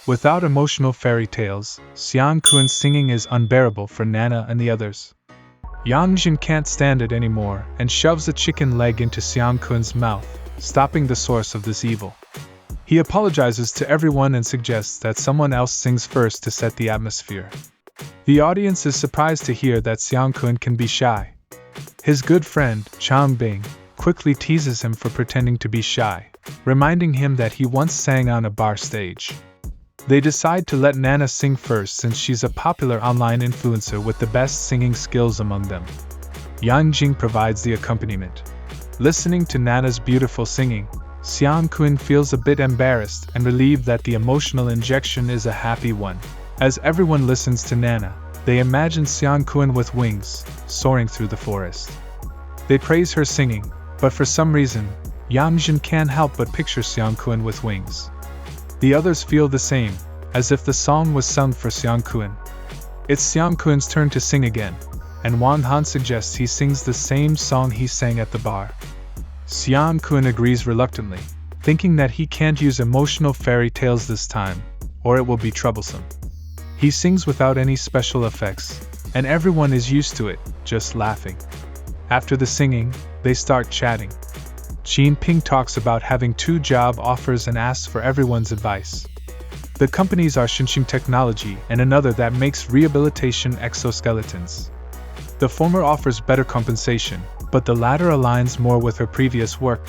Without emotional fairy tales, Xiang Kun's singing is unbearable for Nana and the others. Yang Jin can't stand it anymore and shoves a chicken leg into Xiang Kun's mouth, stopping the source of this evil. He apologizes to everyone and suggests that someone else sings first to set the atmosphere. The audience is surprised to hear that Xiang Kun can be shy. His good friend, Chang Bing, quickly teases him for pretending to be shy, reminding him that he once sang on a bar stage. They decide to let Nana sing first since she's a popular online influencer with the best singing skills among them. Yang Jing provides the accompaniment. Listening to Nana's beautiful singing, Xiang Kun feels a bit embarrassed and relieved that the emotional injection is a happy one. As everyone listens to Nana, they imagine Xiang Kun with wings, soaring through the forest. They praise her singing, but for some reason, Yang Jin can't help but picture Xiang Kun with wings. The others feel the same, as if the song was sung for Xiang Kun. It's Xiang Kun's turn to sing again, and Wang Han suggests he sings the same song he sang at the bar. Xiang Kun agrees reluctantly, thinking that he can't use emotional fairy tales this time, or it will be troublesome. He sings without any special effects, and everyone is used to it, just laughing. After the singing, they start chatting. Qin Ping talks about having 2 job offers and asks for everyone's advice. The companies are Xinxing Technology and another that makes rehabilitation exoskeletons. The former offers better compensation, but the latter aligns more with her previous work.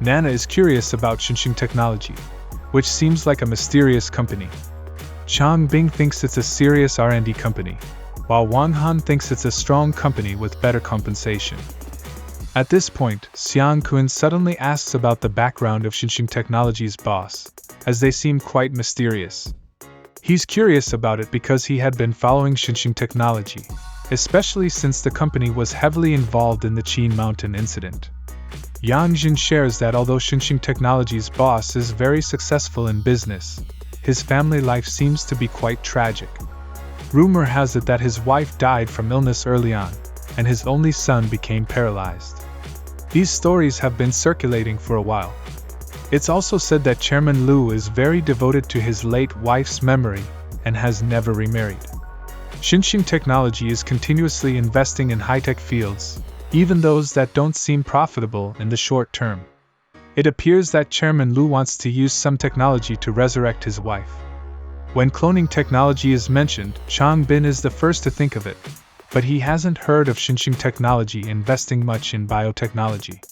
Nana is curious about Xinxing Technology, which seems like a mysterious company. Chang Bing thinks it's a serious R&D company, while Wang Han thinks it's a strong company with better compensation. At this point, Xiang Kun suddenly asks about the background of Xinxing Technology's boss, as they seem quite mysterious. He's curious about it because he had been following Xinxing Technology, especially since the company was heavily involved in the Qin Mountain incident. Yang Jin shares that although Xinxing Technology's boss is very successful in business, his family life seems to be quite tragic. Rumor has it that his wife died from illness early on, and his only son became paralyzed. These stories have been circulating for a while. It's also said that Chairman Liu is very devoted to his late wife's memory and has never remarried. Xinxing Technology is continuously investing in high-tech fields, even those that don't seem profitable in the short term. It appears that Chairman Liu wants to use some technology to resurrect his wife. When cloning technology is mentioned, Chang Bin is the first to think of it, but he hasn't heard of Xinxing Technology investing much in biotechnology.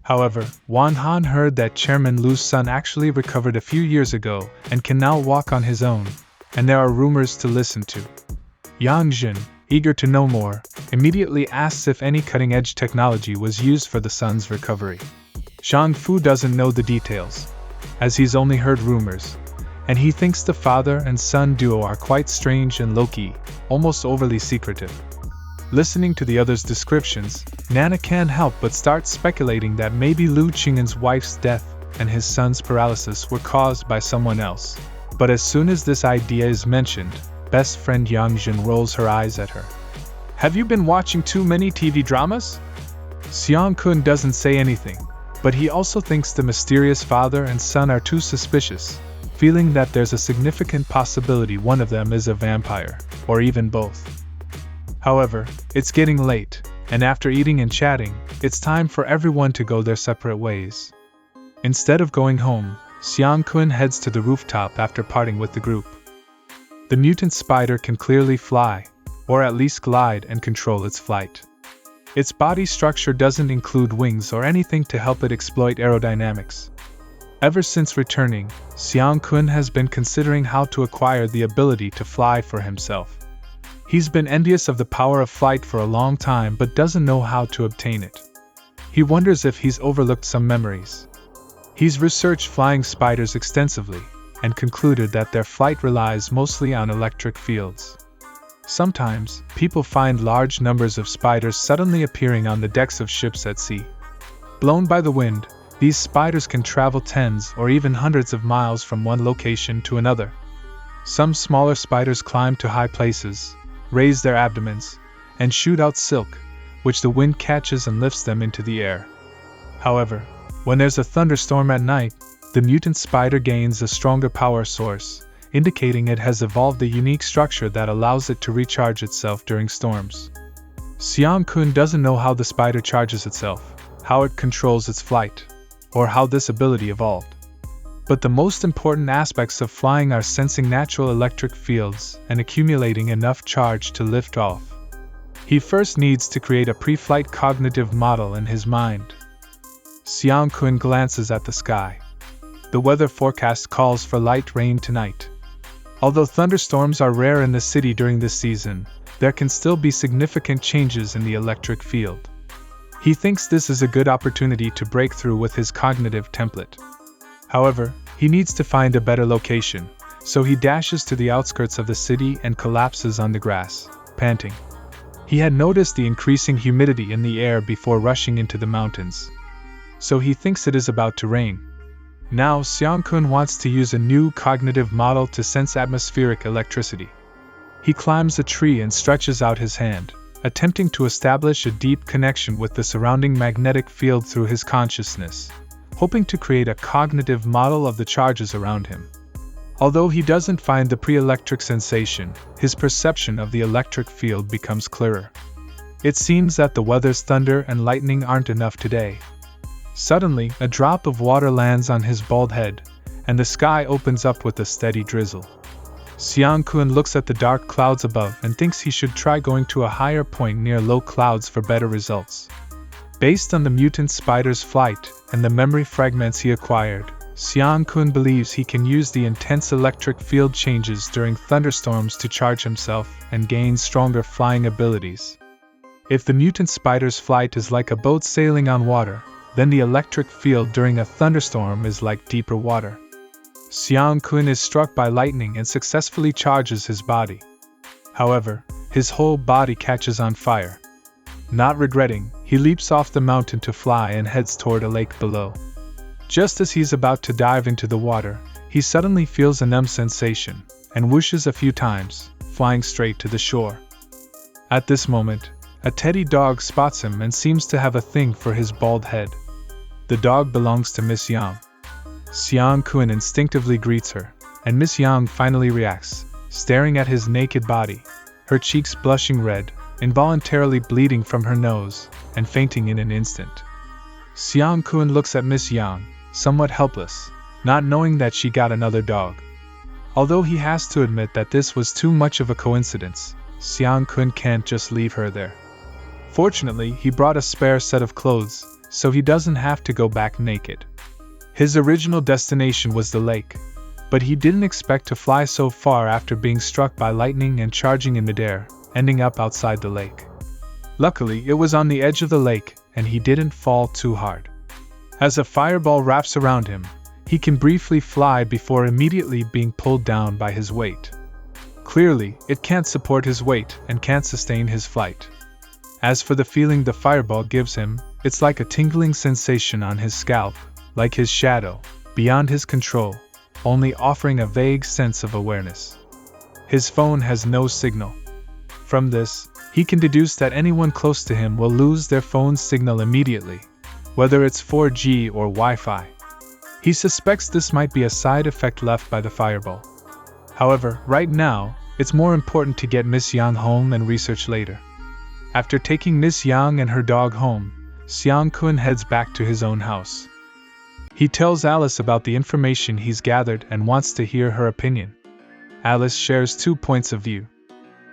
However, Wang Han heard that Chairman Liu's son actually recovered a few years ago and can now walk on his own, and there are rumors to listen to. Yang Jin, eager to know more, immediately asks if any cutting-edge technology was used for the son's recovery. Shang Fu doesn't know the details, as he's only heard rumors, and he thinks the father and son duo are quite strange and low-key, almost overly secretive. Listening to the others' descriptions, Nana can't help but start speculating that maybe Liu Qing'an's wife's death and his son's paralysis were caused by someone else. But as soon as this idea is mentioned, best friend Yang Jin rolls her eyes at her. Have you been watching too many TV dramas? Xiang Kun doesn't say anything, but he also thinks the mysterious father and son are too suspicious, feeling that there's a significant possibility one of them is a vampire, or even both. However, it's getting late, and after eating and chatting, it's time for everyone to go their separate ways. Instead of going home, Xiang Kun heads to the rooftop after parting with the group. The mutant spider can clearly fly, or at least glide and control its flight. Its body structure doesn't include wings or anything to help it exploit aerodynamics. Ever since returning, Xiang Kun has been considering how to acquire the ability to fly for himself. He's been envious of the power of flight for a long time but doesn't know how to obtain it. He wonders if he's overlooked some memories. He's researched flying spiders extensively, and concluded that their flight relies mostly on electric fields. Sometimes, people find large numbers of spiders suddenly appearing on the decks of ships at sea. Blown by the wind, these spiders can travel tens or even hundreds of miles from one location to another. Some smaller spiders climb to high places, raise their abdomens, and shoot out silk, which the wind catches and lifts them into the air. However, when there's a thunderstorm at night, the mutant spider gains a stronger power source, indicating it has evolved a unique structure that allows it to recharge itself during storms. Xiang Kun doesn't know how the spider charges itself, how it controls its flight, or how this ability evolved. But the most important aspects of flying are sensing natural electric fields and accumulating enough charge to lift off. He first needs to create a pre-flight cognitive model in his mind. Xiang Kun glances at the sky. The weather forecast calls for light rain tonight. Although thunderstorms are rare in the city during this season, there can still be significant changes in the electric field. He thinks this is a good opportunity to break through with his cognitive template. However, he needs to find a better location, so he dashes to the outskirts of the city and collapses on the grass, panting. He had noticed the increasing humidity in the air before rushing into the mountains. So he thinks it is about to rain. Now Xiang Kun wants to use a new cognitive model to sense atmospheric electricity. He climbs a tree and stretches out his hand, attempting to establish a deep connection with the surrounding magnetic field through his consciousness, hoping to create a cognitive model of the charges around him. Although he doesn't find the pre-electric sensation, his perception of the electric field becomes clearer. It seems that the weather's thunder and lightning aren't enough today. Suddenly, a drop of water lands on his bald head, and the sky opens up with a steady drizzle. Xiang Kun looks at the dark clouds above and thinks he should try going to a higher point near low clouds for better results. Based on the mutant spider's flight and the memory fragments he acquired, Xiang Kun believes he can use the intense electric field changes during thunderstorms to charge himself and gain stronger flying abilities. If the mutant spider's flight is like a boat sailing on water, then the electric field during a thunderstorm is like deeper water. Xiang Kun is struck by lightning and successfully charges his body. However, his whole body catches on fire. Not regretting, he leaps off the mountain to fly and heads toward a lake below. Just as he's about to dive into the water, he suddenly feels a numb sensation, and whooshes a few times, flying straight to the shore. At this moment, a teddy dog spots him and seems to have a thing for his bald head. The dog belongs to Miss Yang. Xiang Kun instinctively greets her, and Miss Yang finally reacts, staring at his naked body, her cheeks blushing red, involuntarily bleeding from her nose, and fainting in an instant. Xiang Kun looks at Miss Yang, somewhat helpless, not knowing that she got another dog. Although he has to admit that this was too much of a coincidence, Xiang Kun can't just leave her there. Fortunately, he brought a spare set of clothes, so he doesn't have to go back naked. His original destination was the lake, but he didn't expect to fly so far after being struck by lightning and charging in midair, ending up outside the lake. Luckily, it was on the edge of the lake, and he didn't fall too hard. As a fireball wraps around him, he can briefly fly before immediately being pulled down by his weight. Clearly, it can't support his weight and can't sustain his flight. As for the feeling the fireball gives him, it's like a tingling sensation on his scalp, like his shadow, beyond his control, only offering a vague sense of awareness. His phone has no signal. From this, he can deduce that anyone close to him will lose their phone's signal immediately, whether it's 4G or Wi-Fi. He suspects this might be a side effect left by the fireball. However, right now, it's more important to get Miss Yang home and research later. After taking Miss Yang and her dog home, Xiang Kun heads back to his own house. He tells Alice about the information he's gathered and wants to hear her opinion. Alice shares 2 points of view.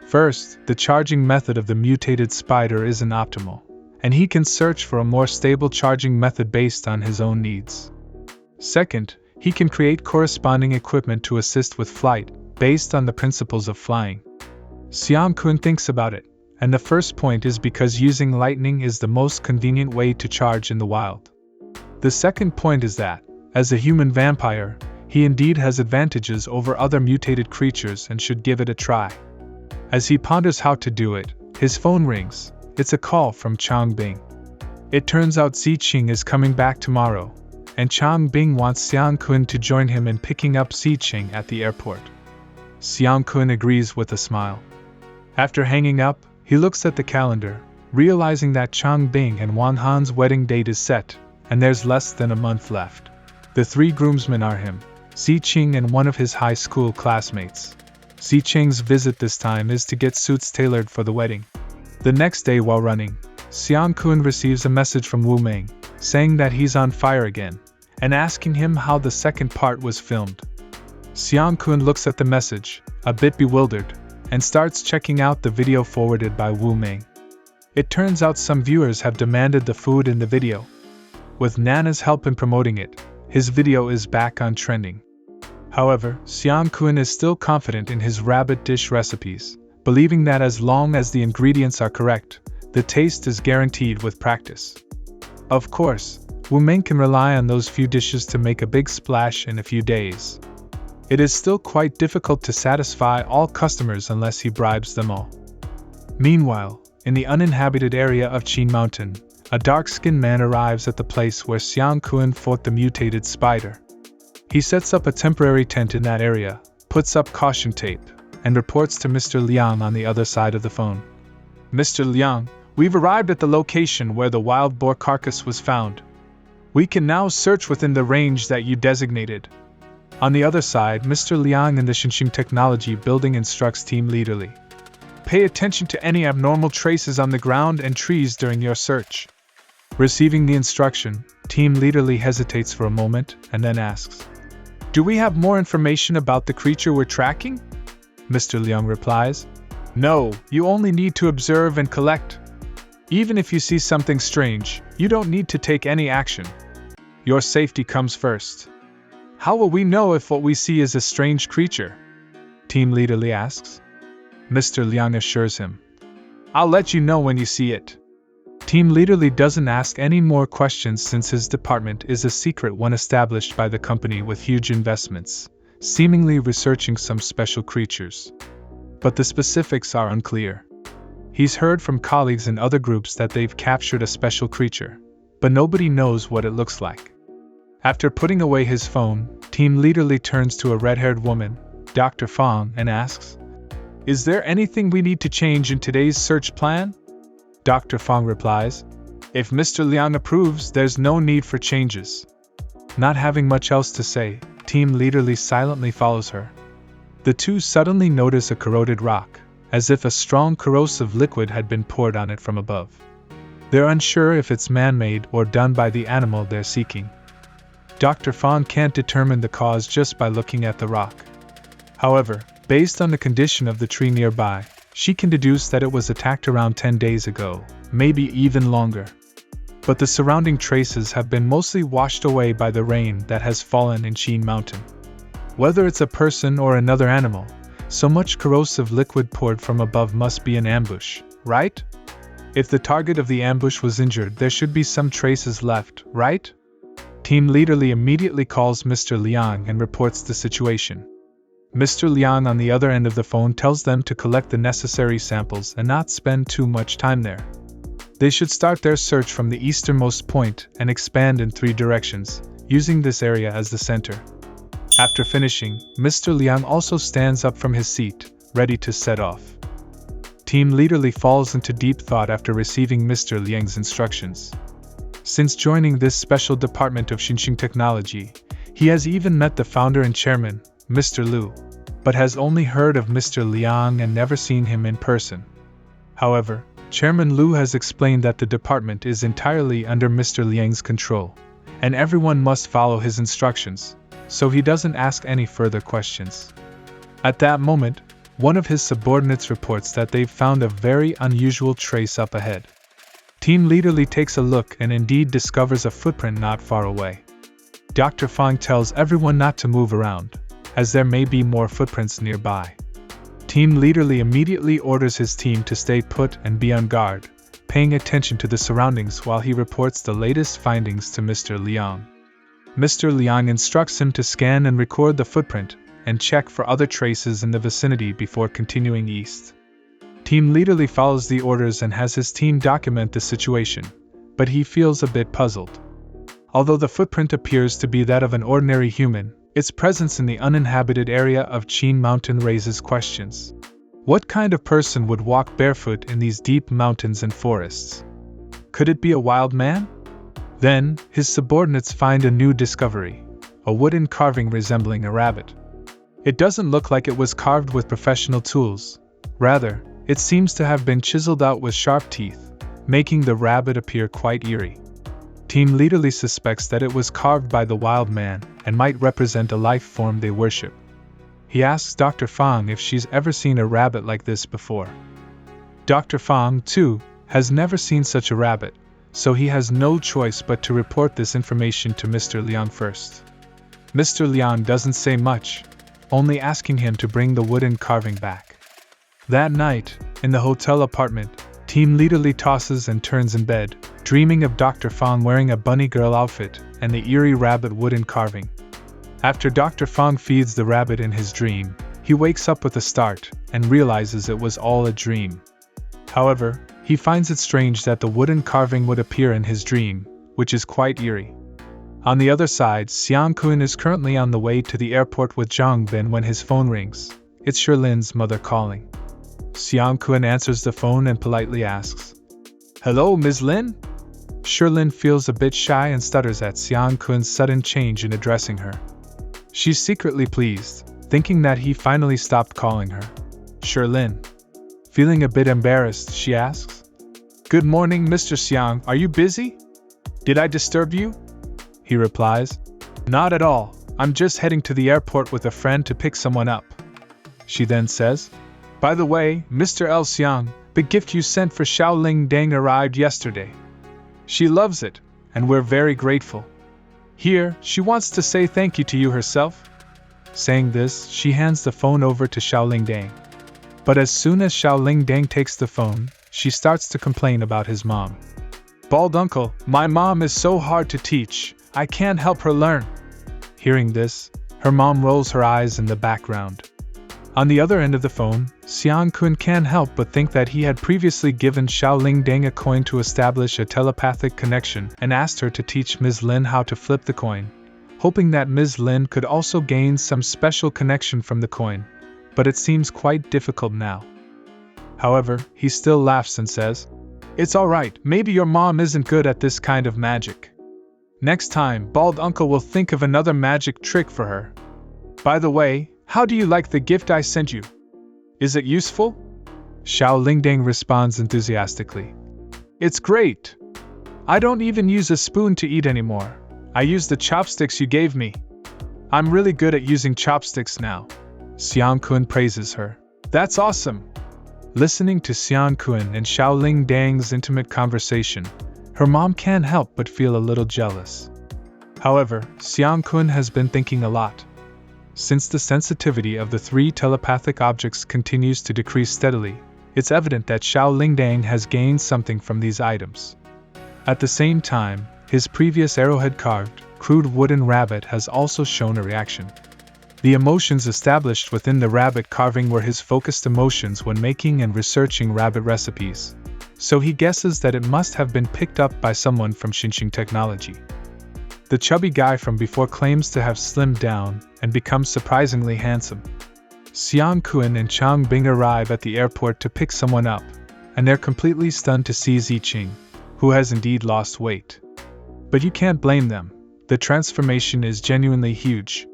First, the charging method of the mutated spider isn't optimal, and he can search for a more stable charging method based on his own needs. Second, he can create corresponding equipment to assist with flight, based on the principles of flying. Xiang Kun thinks about it, and the first point is because using lightning is the most convenient way to charge in the wild. The second point is that, as a human vampire, he indeed has advantages over other mutated creatures and should give it a try. As he ponders how to do it, his phone rings. It's a call from Chang Bing. It turns out Ziqing is coming back tomorrow, and Chang Bing wants Xiang Kun to join him in picking up Ziqing at the airport. Xiang Kun agrees with a smile. After hanging up, he looks at the calendar, realizing that Chang Bing and Wang Han's wedding date is set, and there's less than a month left. The 3 groomsmen are him, Ziqing and one of his high school classmates. Ziqing's visit this time is to get suits tailored for the wedding. The next day while running, Xiang Kun receives a message from Wu Meng, saying that he's on fire again, and asking him how the second part was filmed. Xiang Kun looks at the message, a bit bewildered, and starts checking out the video forwarded by Wu Meng. It turns out some viewers have demanded the food in the video. With Nana's help in promoting it, his video is back on trending. However, Xiang Kun is still confident in his rabbit dish recipes, believing that as long as the ingredients are correct, the taste is guaranteed with practice. Of course, Wu Meng can rely on those few dishes to make a big splash in a few days. It is still quite difficult to satisfy all customers unless he bribes them all. Meanwhile, in the uninhabited area of Qin Mountain, a dark-skinned man arrives at the place where Xiang Kun fought the mutated spider. He sets up a temporary tent in that area, puts up caution tape, and reports to Mr. Liang on the other side of the phone. Mr. Liang, we've arrived at the location where the wild boar carcass was found. We can now search within the range that you designated. On the other side, Mr. Liang in the Xinxing Technology building instructs Team Leaderly. Pay attention to any abnormal traces on the ground and trees during your search. Receiving the instruction, Team Leaderly hesitates for a moment and then asks, Do we have more information about the creature we're tracking? Mr. Liang replies, No, you only need to observe and collect. Even if you see something strange, you don't need to take any action. Your safety comes first. How will we know if what we see is a strange creature? Team Leaderly asks. Mr. Liang assures him, I'll let you know when you see it. Team Leaderly doesn't ask any more questions since his department is a secret one established by the company with huge investments, seemingly researching some special creatures. But the specifics are unclear. He's heard from colleagues in other groups that they've captured a special creature, but nobody knows what it looks like. After putting away his phone, Team Leaderly turns to a red-haired woman, Dr. Fong, and asks, Is there anything we need to change in today's search plan? Dr. Fong replies, If Mr. Liang approves, there's no need for changes. Not having much else to say, Team Leaderly silently follows her. The two suddenly notice a corroded rock, as if a strong corrosive liquid had been poured on it from above. They're unsure if it's man-made or done by the animal they're seeking. Dr. Fong can't determine the cause just by looking at the rock. However, based on the condition of the tree nearby, she can deduce that it was attacked around 10 days ago, maybe even longer. But the surrounding traces have been mostly washed away by the rain that has fallen in Qin Mountain. Whether it's a person or another animal, so much corrosive liquid poured from above must be an ambush, right? If the target of the ambush was injured, there should be some traces left, right? Team Leaderly immediately calls Mr. Liang and reports the situation. Mr. Liang on the other end of the phone tells them to collect the necessary samples and not spend too much time there. They should start their search from the easternmost point and expand in 3 directions, using this area as the center. After finishing, Mr. Liang also stands up from his seat, ready to set off. Team Leaderly falls into deep thought after receiving Mr. Liang's instructions. Since joining this special department of Xinxing Technology, he has even met the founder and chairman, Mr. Liu, but has only heard of Mr. Liang and never seen him in person. However, Chairman Liu has explained that the department is entirely under Mr. Liang's control, and everyone must follow his instructions, so he doesn't ask any further questions. At that moment, one of his subordinates reports that they've found a very unusual trace up ahead. Team Leaderly takes a look and indeed discovers a footprint not far away. Dr. Fong tells everyone not to move around, as there may be more footprints nearby. Team Leaderly immediately orders his team to stay put and be on guard, paying attention to the surroundings while he reports the latest findings to Mr. Liang. Mr. Liang instructs him to scan and record the footprint and check for other traces in the vicinity before continuing east. Team Leaderly follows the orders and has his team document the situation, but he feels a bit puzzled. Although the footprint appears to be that of an ordinary human, its presence in the uninhabited area of Qin Mountain raises questions. What kind of person would walk barefoot in these deep mountains and forests? Could it be a wild man? Then, his subordinates find a new discovery: a wooden carving resembling a rabbit. It doesn't look like it was carved with professional tools. Rather, it seems to have been chiseled out with sharp teeth, making the rabbit appear quite eerie. Team Leaderly suspects that it was carved by the wild man and might represent a life form they worship. He asks Dr. Fang if she's ever seen a rabbit like this before. Dr. Fang, too, has never seen such a rabbit, so he has no choice but to report this information to Mr. Liang first. Mr. Liang doesn't say much, only asking him to bring the wooden carving back. That night, in the hotel apartment, Team Leaderly tosses and turns in bed, dreaming of Dr. Fang wearing a bunny girl outfit and the eerie rabbit wooden carving. After Dr. Fang feeds the rabbit in his dream, he wakes up with a start and realizes it was all a dream. However, he finds it strange that the wooden carving would appear in his dream, which is quite eerie. On the other side, Xiang Kun is currently on the way to the airport with Zhang Bin when his phone rings. It's Sherlin's mother calling. Xiang Kun answers the phone and politely asks, "Hello, Ms. Lin?" Sherlin feels a bit shy and stutters at Xiang Kun's sudden change in addressing her. She's secretly pleased, thinking that he finally stopped calling her Sherlin. Feeling a bit embarrassed, she asks, "Good morning, Mr. Xiang, are you busy? Did I disturb you?" He replies, "Not at all, I'm just heading to the airport with a friend to pick someone up." She then says, "By the way, Mr. L. Xiang, the gift you sent for Xiaoling Dang arrived yesterday. She loves it, and we're very grateful. Here, she wants to say thank you to you herself." Saying this, she hands the phone over to Xiaoling Dang. But as soon as Xiaoling Dang takes the phone, she starts to complain about his mom. "Bald uncle, my mom is so hard to teach, I can't help her learn." Hearing this, her mom rolls her eyes in the background. On the other end of the phone, Xiang Kun can't help but think that he had previously given Xiaoling Dang a coin to establish a telepathic connection and asked her to teach Ms. Lin how to flip the coin, hoping that Ms. Lin could also gain some special connection from the coin, but it seems quite difficult now. However, he still laughs and says, "It's alright, maybe your mom isn't good at this kind of magic. Next time, Bald Uncle will think of another magic trick for her. By the way, how do you like the gift I sent you? Is it useful?" Xiaoling Dang responds enthusiastically. "It's great. I don't even use a spoon to eat anymore. I use the chopsticks you gave me. I'm really good at using chopsticks now." Xiang Kun praises her. "That's awesome." Listening to Xiang Kun and Xiaoling Dang's intimate conversation, her mom can't help but feel a little jealous. However, Xiang Kun has been thinking a lot. Since the sensitivity of the three telepathic objects continues to decrease steadily, it's evident that Xiaoling Dang has gained something from these items. At the same time, his previous arrowhead-carved, crude wooden rabbit has also shown a reaction. The emotions established within the rabbit carving were his focused emotions when making and researching rabbit recipes, so he guesses that it must have been picked up by someone from Xinxing Technology. The chubby guy from before claims to have slimmed down and become surprisingly handsome. Xiang Kun and Chang Bing arrive at the airport to pick someone up, and they're completely stunned to see Ziqing, who has indeed lost weight. But you can't blame them, the transformation is genuinely huge.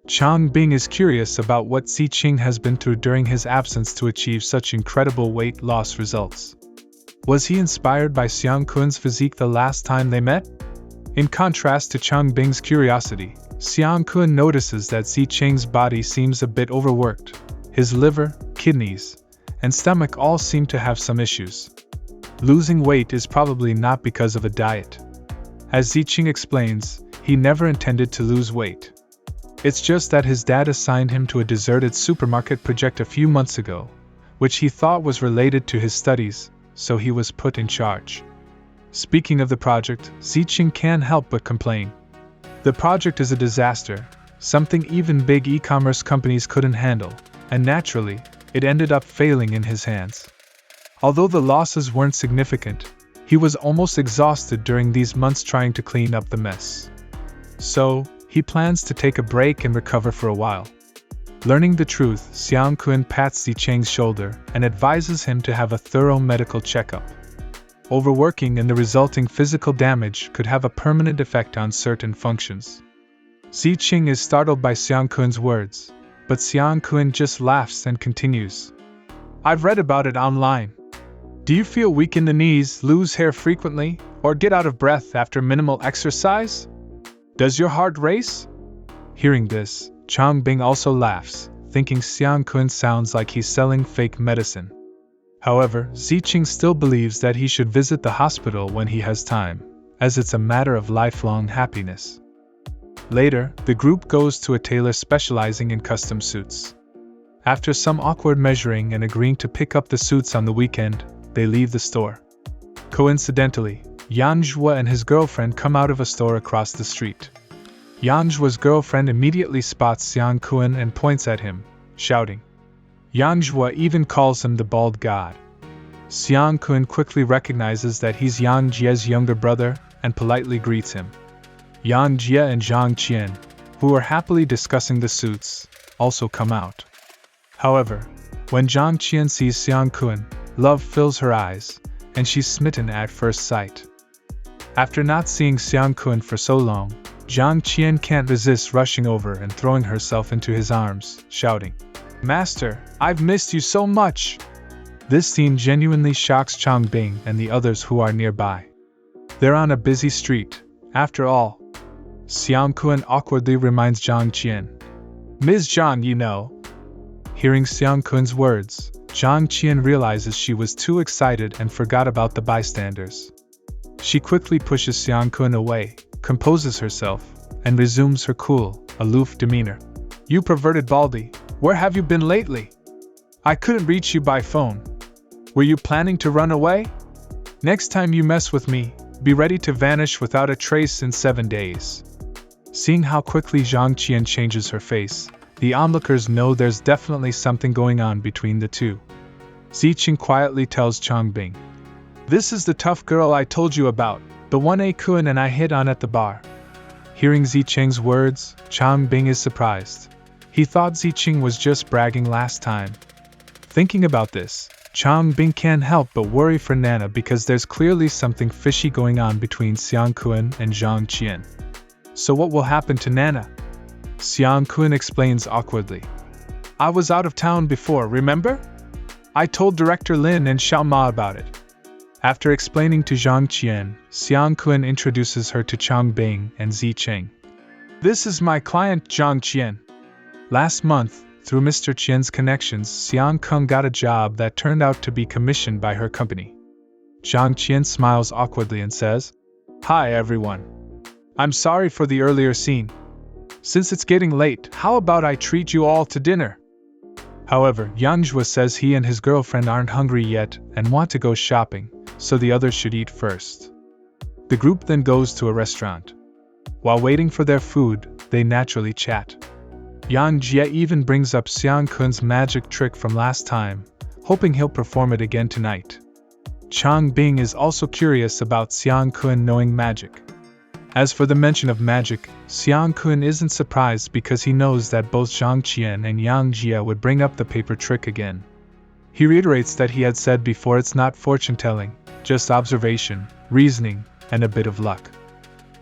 Chang Bing is curious about what Ziqing has been through during his absence to achieve such incredible weight loss results. Was he inspired by Xiang Kun's physique the last time they met? In contrast to Chang Bing's curiosity, Xiang Kun notices that Ziqing's body seems a bit overworked. His liver, kidneys, and stomach all seem to have some issues. Losing weight is probably not because of a diet. As Ziqing explains, he never intended to lose weight. It's just that his dad assigned him to a deserted supermarket project a few months ago, which he thought was related to his studies, so he was put in charge. Speaking of the project, Ziqing can't help but complain. The project is a disaster, something even big e-commerce companies couldn't handle, and naturally, it ended up failing in his hands. Although the losses weren't significant, he was almost exhausted during these months trying to clean up the mess. So, he plans to take a break and recover for a while. Learning the truth, Xiang Kun pats Ziqing's shoulder and advises him to have a thorough medical checkup. Overworking and the resulting physical damage could have a permanent effect on certain functions. Ziqing is startled by Xiang Kun's words, but Xiang Kun just laughs and continues. I've read about it online. Do you feel weak in the knees, lose hair frequently, or get out of breath after minimal exercise? Does your heart race? Hearing this, Changbing also laughs, thinking Xiang Kun sounds like he's selling fake medicine. However, Ziqing still believes that he should visit the hospital when he has time, as it's a matter of lifelong happiness. Later, the group goes to a tailor specializing in custom suits. After some awkward measuring and agreeing to pick up the suits on the weekend, they leave the store. Coincidentally, Yanjua and his girlfriend come out of a store across the street. Yanjua's girlfriend immediately spots Xiang Kun and points at him, shouting. Yanjua even calls him the bald god. Xiang Kun quickly recognizes that he's Yang Jie's younger brother and politely greets him. Yang Jie and Zhang Qian, who are happily discussing the suits, also come out. However, when Zhang Qian sees Xiang Kun, love fills her eyes, and she's smitten at first sight. After not seeing Xiang Kun for so long, Zhang Qian can't resist rushing over and throwing herself into his arms, shouting, Master, I've missed you so much! This scene genuinely shocks Changbing and the others who are nearby. They're on a busy street, after all. Xiang Kun awkwardly reminds Zhang Qian. Ms. Zhang, you know. Hearing Xiang Kun's words, Zhang Qian realizes she was too excited and forgot about the bystanders. She quickly pushes Xiang Kun away, composes herself, and resumes her cool, aloof demeanor. You perverted Baldy, where have you been lately? I couldn't reach you by phone. Were you planning to run away? Next time you mess with me, be ready to vanish without a trace in 7 days. Seeing how quickly Zhang Qian changes her face, the onlookers know there's definitely something going on between the two. Ziqing quietly tells Changbing. This is the tough girl I told you about, the one A Kun and I hit on at the bar. Hearing Ziqing's words, Changbing is surprised. He thought Ziqing was just bragging last time. Thinking about this, Changbing can't help but worry for Nana because there's clearly something fishy going on between Xiang Kun and Zhang Qian. So what will happen to Nana? Xiang Kun explains awkwardly. I was out of town before, remember? I told Director Lin and Xiao Ma about it. After explaining to Zhang Qian, Xiang Kun introduces her to Changbing and Ziqing. This is my client Zhang Qian. Last month, through Mr. Qian's connections, Xiang Kun got a job that turned out to be commissioned by her company. Zhang Qian smiles awkwardly and says, Hi everyone. I'm sorry for the earlier scene. Since it's getting late, how about I treat you all to dinner? However, Yanjua says he and his girlfriend aren't hungry yet and want to go shopping, so the others should eat first. The group then goes to a restaurant. While waiting for their food, they naturally chat. Yang Jie even brings up Xiang Kun's magic trick from last time, hoping he'll perform it again tonight. Changbing is also curious about Xiang Kun knowing magic. As for the mention of magic, Xiang Kun isn't surprised because he knows that both Zhang Qian and Yang Jie would bring up the paper trick again. He reiterates that he had said before it's not fortune-telling, just observation, reasoning, and a bit of luck.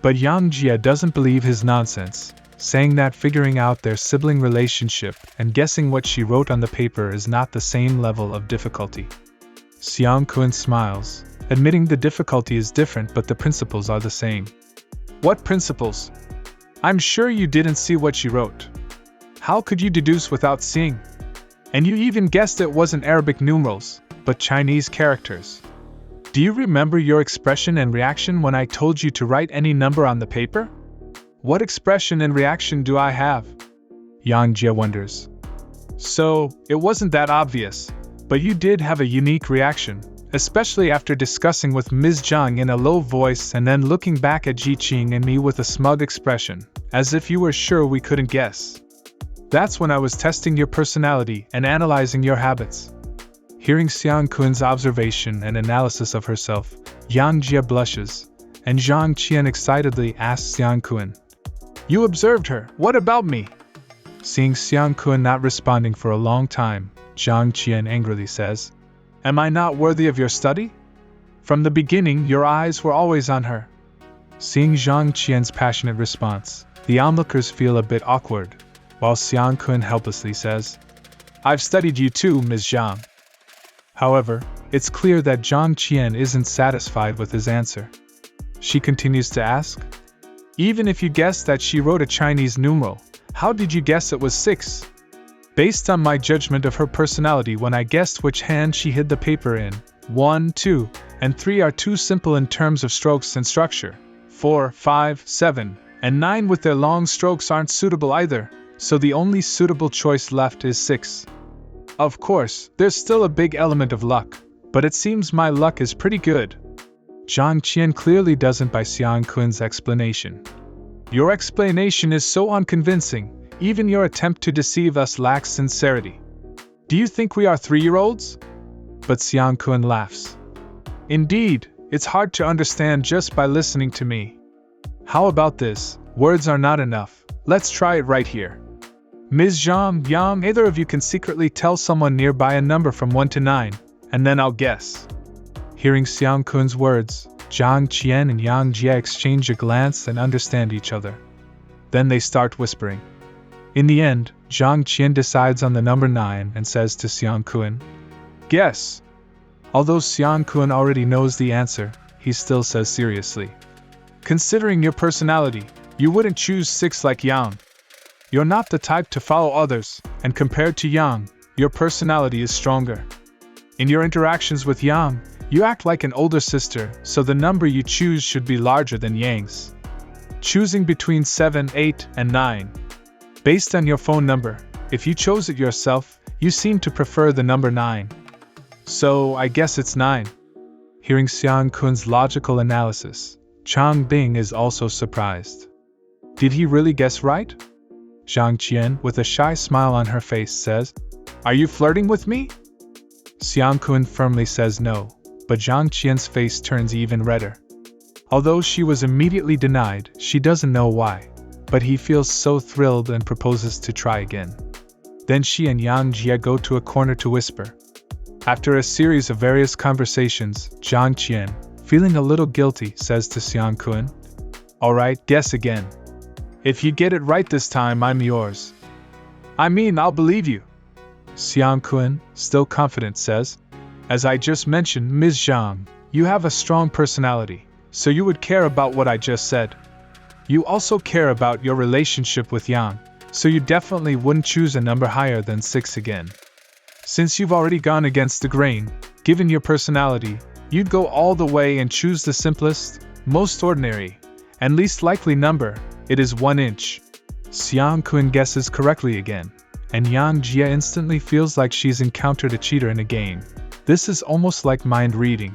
But Yang Jie doesn't believe his nonsense, saying that figuring out their sibling relationship and guessing what she wrote on the paper is not the same level of difficulty. Xiang Kun smiles, admitting the difficulty is different but the principles are the same. What principles? I'm sure you didn't see what she wrote. How could you deduce without seeing? And you even guessed it wasn't Arabic numerals, but Chinese characters. Do you remember your expression and reaction when I told you to write any number on the paper? What expression and reaction do I have? Yang Jie wonders. So, it wasn't that obvious, but you did have a unique reaction, especially after discussing with Ms. Zhang in a low voice and then looking back at Ziqing and me with a smug expression, as if you were sure we couldn't guess. That's when I was testing your personality and analyzing your habits. Hearing Xiang Kun's observation and analysis of herself, Yang Jie blushes, and Zhang Qian excitedly asks Xiang Kun, You observed her, what about me? Seeing Xiang Kun not responding for a long time, Zhang Qian angrily says, Am I not worthy of your study? From the beginning, your eyes were always on her. Seeing Zhang Qian's passionate response, the onlookers feel a bit awkward, while Xiang Kun helplessly says, "I've studied you too, Ms. Zhang." However, it's clear that Zhang Qian isn't satisfied with his answer. She continues to ask, "Even if you guessed that she wrote a Chinese numeral, how did you guess it was 6? Based on my judgment of her personality when I guessed which hand she hid the paper in, 1, 2, and 3 are too simple in terms of strokes and structure. 4, 5, 7, and 9 with their long strokes aren't suitable either, so the only suitable choice left is 6. Of course, there's still a big element of luck, but it seems my luck is pretty good." Zhang Qian clearly doesn't buy Xiang Kun's explanation. "Your explanation is so unconvincing, even your attempt to deceive us lacks sincerity. Do you think we are 3-year-olds? But Xiang Kun laughs. "Indeed, it's hard to understand just by listening to me. How about this? Words are not enough. Let's try it right here. Ms. Zhang, Yang, either of you can secretly tell someone nearby a number from 1 to 9, and then I'll guess." Hearing Xiang Kun's words, Zhang Qian and Yang Jie exchange a glance and understand each other. Then they start whispering. In the end, Zhang Qian decides on the number 9 and says to Xiang Kun, "Guess." Although Xiang Kun already knows the answer, he still says seriously, "Considering your personality, you wouldn't choose 6 like Yang. You're not the type to follow others, and compared to Yang, your personality is stronger. In your interactions with Yang, you act like an older sister, so the number you choose should be larger than Yang's. Choosing between 7, 8, and 9. Based on your phone number, if you chose it yourself, you seem to prefer the number 9. So, I guess it's 9. Hearing Xiang Kun's logical analysis, Chang Bing is also surprised. Did he really guess right? Zhang Qian, with a shy smile on her face, says, "Are you flirting with me?" Xiang Kun firmly says no, but Zhang Qian's face turns even redder. Although she was immediately denied, she doesn't know why, but he feels so thrilled and proposes to try again. Then she and Yang Jie go to a corner to whisper. After a series of various conversations, Zhang Qian, feeling a little guilty, says to Xiang Kun, "Alright, guess again. If you get it right this time, I'm yours. I mean, I'll believe you." Xiang Kun, still confident, says, "As I just mentioned, Ms. Zhang, you have a strong personality, so you would care about what I just said. You also care about your relationship with Yang, so you definitely wouldn't choose a number higher than 6 again. Since you've already gone against the grain, given your personality, you'd go all the way and choose the simplest, most ordinary, and least likely number. It is 1 inch. Xiang Kun guesses correctly again, and Yang Jie instantly feels like she's encountered a cheater in a game. This is almost like mind reading.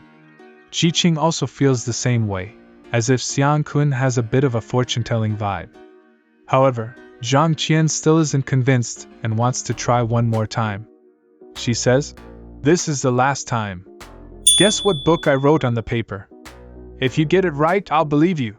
Jiqing also feels the same way, as if Xiang Kun has a bit of a fortune-telling vibe. However, Zhang Qian still isn't convinced and wants to try one more time. She says, "This is the last time. Guess what book I wrote on the paper. If you get it right, I'll believe you."